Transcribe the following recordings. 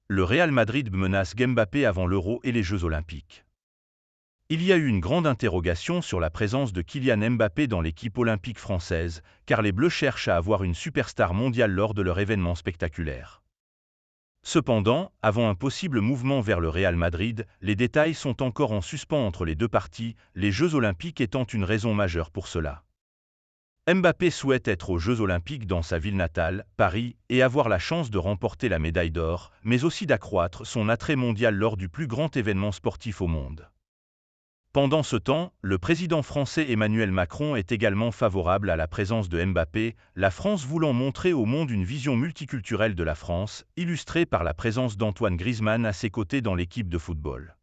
Le Real Madrid menace Mbappé avant l'Euro et les Jeux Olympiques. Il y a eu une grande interrogation sur la présence de Kylian Mbappé dans l'équipe olympique française, car les Bleus cherchent à avoir une superstar mondiale lors de leur événement spectaculaire. Cependant, avant un possible mouvement vers le Real Madrid, les détails sont encore en suspens entre les deux parties, les Jeux Olympiques étant une raison majeure pour cela. Mbappé souhaite être aux Jeux Olympiques dans sa ville natale, Paris, et avoir la chance de remporter la médaille d'or, mais aussi d'accroître son attrait mondial lors du plus grand événement sportif au monde. Pendant ce temps, le président français Emmanuel Macron est également favorable à la présence de Mbappé, la France voulant montrer au monde une vision multiculturelle de la France, illustrée par la présence d'Antoine Griezmann à ses côtés dans l'équipe de football.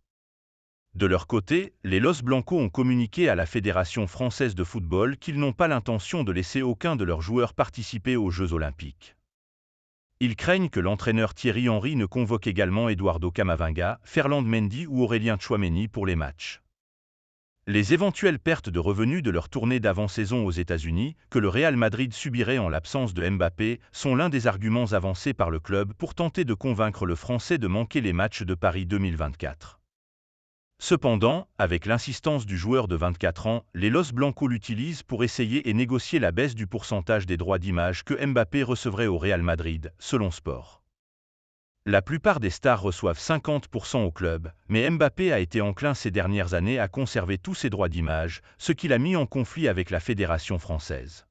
De leur côté, les Los Blancos ont communiqué à la Fédération française de football qu'ils n'ont pas l'intention de laisser aucun de leurs joueurs participer aux Jeux Olympiques. Ils craignent que l'entraîneur Thierry Henry ne convoque également Eduardo Camavinga, Ferland Mendy ou Aurélien Tchouaméni pour les matchs. Les éventuelles pertes de revenus de leur tournée d'avant-saison aux États-Unis, que le Real Madrid subirait en l'absence de Mbappé, sont l'un des arguments avancés par le club pour tenter de convaincre le Français de manquer les matchs de Paris 2024. Cependant, avec l'insistance du joueur de 24 ans, les Los Blancos l'utilisent pour essayer et négocier la baisse du pourcentage des droits d'image que Mbappé recevrait au Real Madrid, selon Sport. La plupart des stars reçoivent 50% au club, mais Mbappé a été enclin ces dernières années à conserver tous ses droits d'image, ce qui l'a mis en conflit avec la fédération française.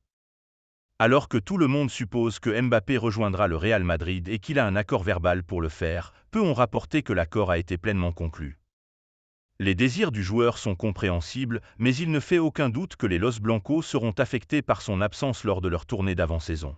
Alors que tout le monde suppose que Mbappé rejoindra le Real Madrid et qu'il a un accord verbal pour le faire, peu ont rapporté que l'accord a été pleinement conclu. Les désirs du joueur sont compréhensibles, mais il ne fait aucun doute que les Los Blancos seront affectés par son absence lors de leur tournée d'avant-saison.